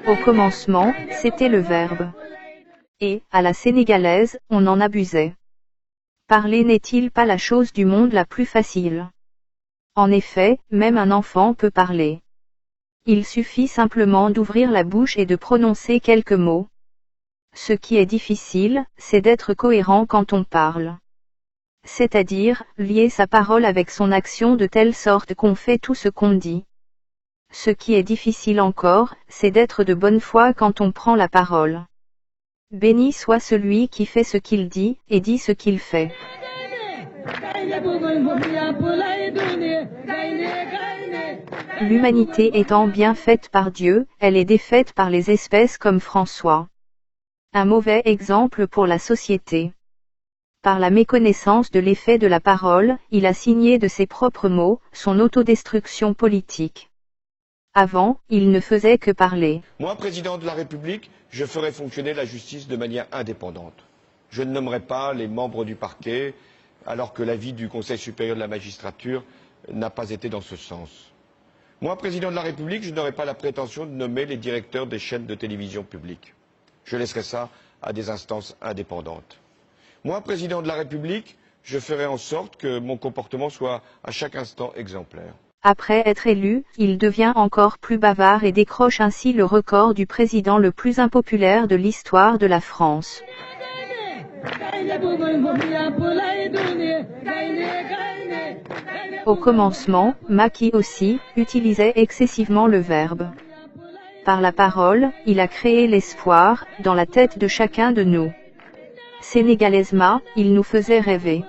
Au commencement, c'était le verbe. Et, à la sénégalaise, on en abusait. Parler n'est-il pas la chose du monde la plus facile? En effet, même un enfant peut parler. Il suffit simplement d'ouvrir la bouche et de prononcer quelques mots. Ce qui est difficile, c'est d'être cohérent quand on parle. C'est-à-dire, lier sa parole avec son action de telle sorte qu'on fait tout ce qu'on dit. Ce qui est difficile encore, c'est d'être de bonne foi quand on prend la parole. Béni soit celui qui fait ce qu'il dit, et dit ce qu'il fait. L'humanité étant bien faite par Dieu, elle est défaite par les espèces comme François. Un mauvais exemple pour la société. Par la méconnaissance de l'effet de la parole, il a signé de ses propres mots, son autodestruction politique. Avant, il ne faisait que parler. Moi, président de la République, je ferai fonctionner la justice de manière indépendante. Je ne nommerai pas les membres du parquet, alors que l'avis du Conseil supérieur de la magistrature n'a pas été dans ce sens. Moi, président de la République, je n'aurai pas la prétention de nommer les directeurs des chaînes de télévision publiques. Je laisserai ça à des instances indépendantes. Moi, président de la République, je ferai en sorte que mon comportement soit à chaque instant exemplaire. Après être élu, il devient encore plus bavard et décroche ainsi le record du président le plus impopulaire de l'histoire de la France. Au commencement, Macky aussi, utilisait excessivement le verbe. Par la parole, il a créé l'espoir, dans la tête de chacun de nous. Sénégalaisement, il nous faisait rêver.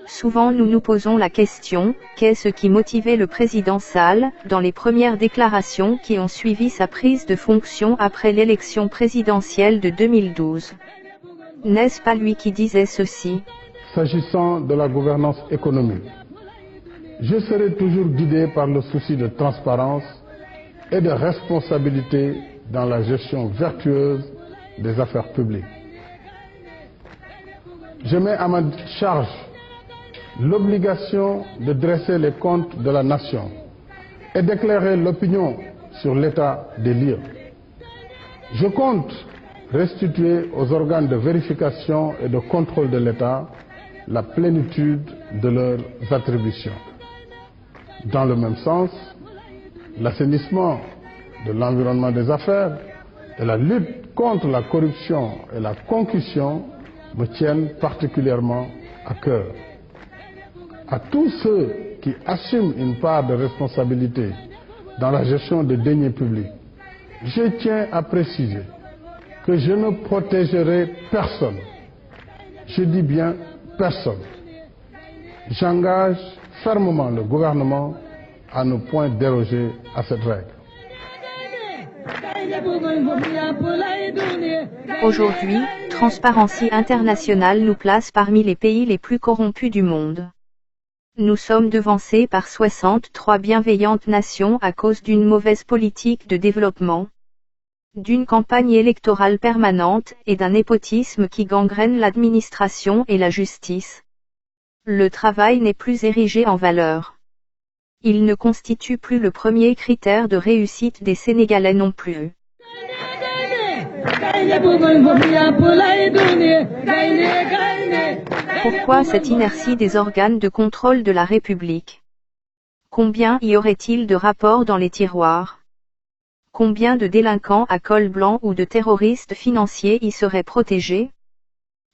Souvent nous nous posons la question, qu'est-ce qui motivait le président Sall, dans les premières déclarations qui ont suivi sa prise de fonction après l'élection présidentielle de 2012? N'est-ce pas lui qui disait ceci? S'agissant de la gouvernance économique, je serai toujours guidé par le souci de transparence et de responsabilité dans la gestion vertueuse des affaires publiques. Je mets à ma charge l'obligation de dresser les comptes de la nation et d'éclairer l'opinion sur l'état des lieux. Je compte restituer aux organes de vérification et de contrôle de l'État la plénitude de leurs attributions. Dans le même sens, l'assainissement de l'environnement des affaires et la lutte contre la corruption et la concussion me tiennent particulièrement à cœur. À tous ceux qui assument une part de responsabilité dans la gestion des deniers publics, je tiens à préciser que je ne protégerai personne. Je dis bien personne. J'engage fermement le gouvernement à ne point déroger à cette règle. Aujourd'hui, Transparency International nous place parmi les pays les plus corrompus du monde. Nous sommes devancés par 63 bienveillantes nations à cause d'une mauvaise politique de développement, d'une campagne électorale permanente et d'un népotisme qui gangrène l'administration et la justice. Le travail n'est plus érigé en valeur. Il ne constitue plus le premier critère de réussite des Sénégalais non plus. Pourquoi cette inertie des organes de contrôle de la République? Combien y aurait-il de rapports dans les tiroirs? Combien de délinquants à col blanc ou de terroristes financiers y seraient protégés?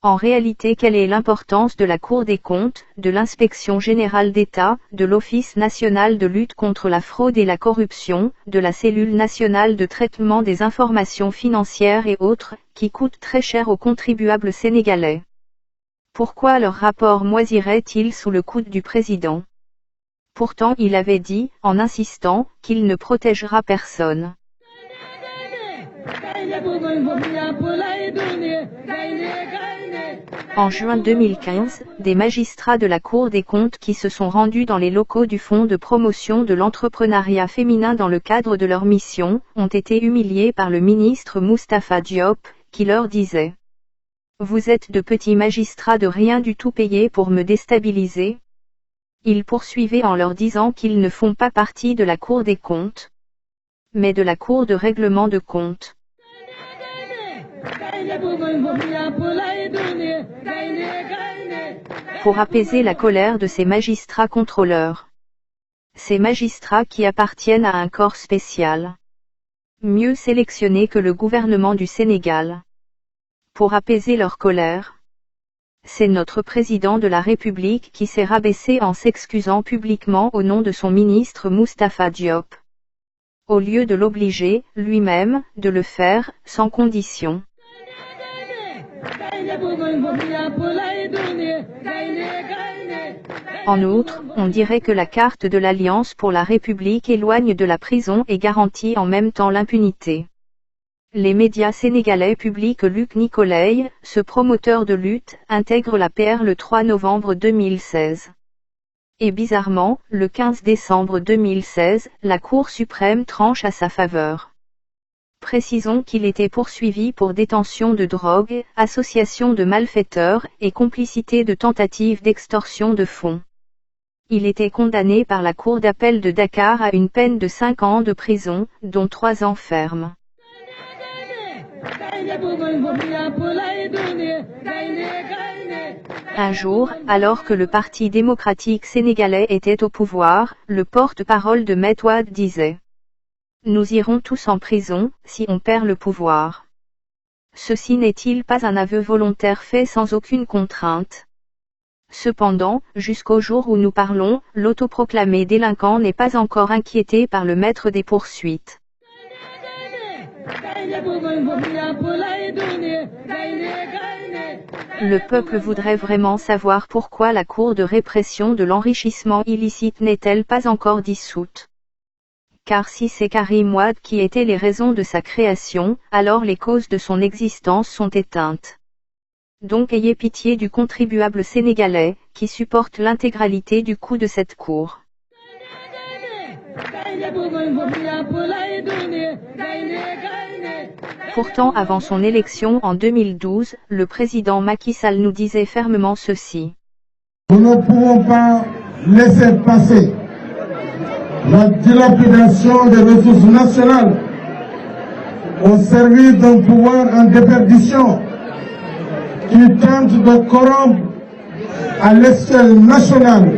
En réalité, quelle est l'importance de la Cour des comptes, de l'Inspection générale d'État, de l'Office national de lutte contre la fraude et la corruption, de la Cellule nationale de traitement des informations financières et autres, qui coûtent très cher aux contribuables sénégalais? Pourquoi leur rapport moisirait-il sous le coude du président? Pourtant il avait dit, en insistant, qu'il ne protégera personne. En juin 2015, des magistrats de la Cour des comptes qui se sont rendus dans les locaux du Fonds de promotion de l'entrepreneuriat féminin dans le cadre de leur mission, ont été humiliés par le ministre Moustapha Diop, qui leur disait Vous êtes de petits magistrats de rien du tout payés pour me déstabiliser. Ils poursuivaient en leur disant qu'ils ne font pas partie de la Cour des comptes, mais de la Cour de règlement de comptes. Pour apaiser la colère de ces magistrats contrôleurs. Ces magistrats qui appartiennent à un corps spécial, mieux sélectionné que le gouvernement du Sénégal. Pour apaiser leur colère. C'est notre président de la République qui s'est rabaissé en s'excusant publiquement au nom de son ministre Moustapha Diop. Au lieu de l'obliger, lui-même, de le faire, sans condition. En outre, on dirait que la carte de l'Alliance pour la République éloigne de la prison et garantit en même temps l'impunité. Les médias sénégalais publient que Luc Nicolaï, ce promoteur de lutte, intègre la PR le 3 novembre 2016. Et bizarrement, le 15 décembre 2016, la Cour suprême tranche à sa faveur. Précisons qu'il était poursuivi pour détention de drogue, association de malfaiteurs et complicité de tentative d'extorsion de fonds. Il était condamné par la Cour d'appel de Dakar à une peine de 5 ans de prison, dont 3 ans fermes. Un jour, alors que le Parti démocratique sénégalais était au pouvoir, le porte-parole de Maître Wade disait: nous irons tous en prison, si on perd le pouvoir. Ceci n'est-il pas un aveu volontaire fait sans aucune contrainte? Cependant, jusqu'au jour où nous parlons, l'autoproclamé délinquant n'est pas encore inquiété par le maître des poursuites. Le peuple voudrait vraiment savoir pourquoi la Cour de répression de l'enrichissement illicite n'est-elle pas encore dissoute. Car si c'est Karim Wade qui était les raisons de sa création, alors les causes de son existence sont éteintes. Donc ayez pitié du contribuable sénégalais, qui supporte l'intégralité du coût de cette cour. Pourtant avant son élection en 2012, le président Macky Sall nous disait fermement ceci. Nous ne pouvons pas laisser passer la dilapidation des ressources nationales au service d'un pouvoir en déperdition qui tente de corrompre à l'échelle nationale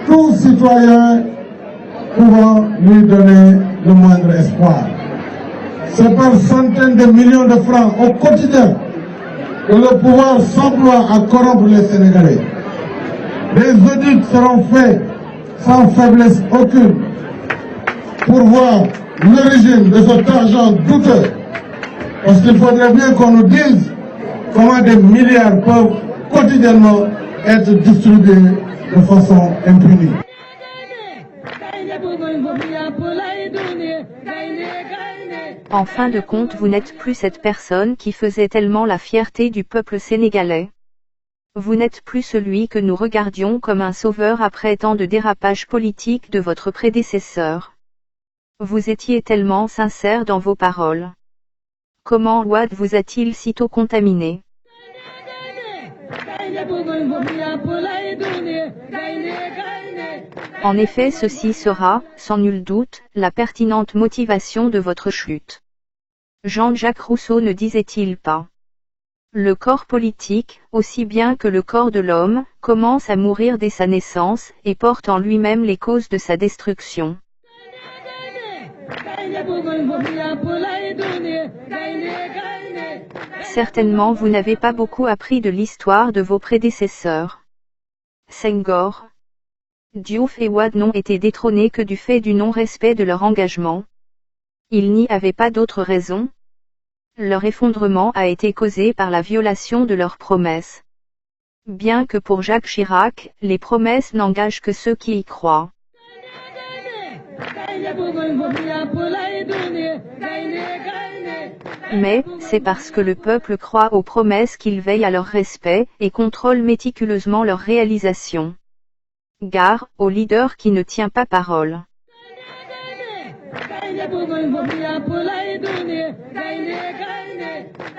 tout citoyen pouvant lui donner le moindre espoir. C'est par centaines de millions de francs au quotidien que le pouvoir s'emploie à corrompre les Sénégalais. Des audits seront faits sans faiblesse aucune pour voir l'origine de cet argent douteux. Parce qu'il faudrait bien qu'on nous dise comment des milliards peuvent quotidiennement être distribués de façon impunie. En fin de compte, vous n'êtes plus cette personne qui faisait tellement la fierté du peuple sénégalais. Vous n'êtes plus celui que nous regardions comme un sauveur après tant de dérapages politiques de votre prédécesseur. Vous étiez tellement sincère dans vos paroles. Comment Wade vous a-t-il sitôt contaminé? En effet, ceci sera, sans nul doute, la pertinente motivation de votre chute. Jean-Jacques Rousseau ne disait-il pas: le corps politique, aussi bien que le corps de l'homme, commence à mourir dès sa naissance, et porte en lui-même les causes de sa destruction. Certainement vous n'avez pas beaucoup appris de l'histoire de vos prédécesseurs. Senghor, Diouf et Wade n'ont été détrônés que du fait du non-respect de leur engagement. Ils n'y avaient pas d'autre raison. Leur effondrement a été causé par la violation de leurs promesses. Bien que pour Jacques Chirac, les promesses n'engagent que ceux qui y croient. Mais, c'est parce que le peuple croit aux promesses qu'il veille à leur respect, et contrôle méticuleusement leur réalisation. Gare au leader qui ne tient pas parole.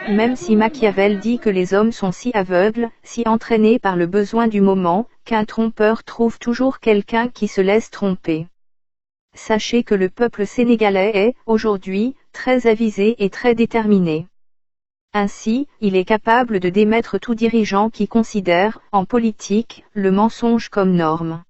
Même si Machiavel dit que les hommes sont si aveugles, si entraînés par le besoin du moment, qu'un trompeur trouve toujours quelqu'un qui se laisse tromper. Sachez que le peuple sénégalais est, aujourd'hui, très avisé et très déterminé. Ainsi, il est capable de démettre tout dirigeant qui considère, en politique, le mensonge comme norme.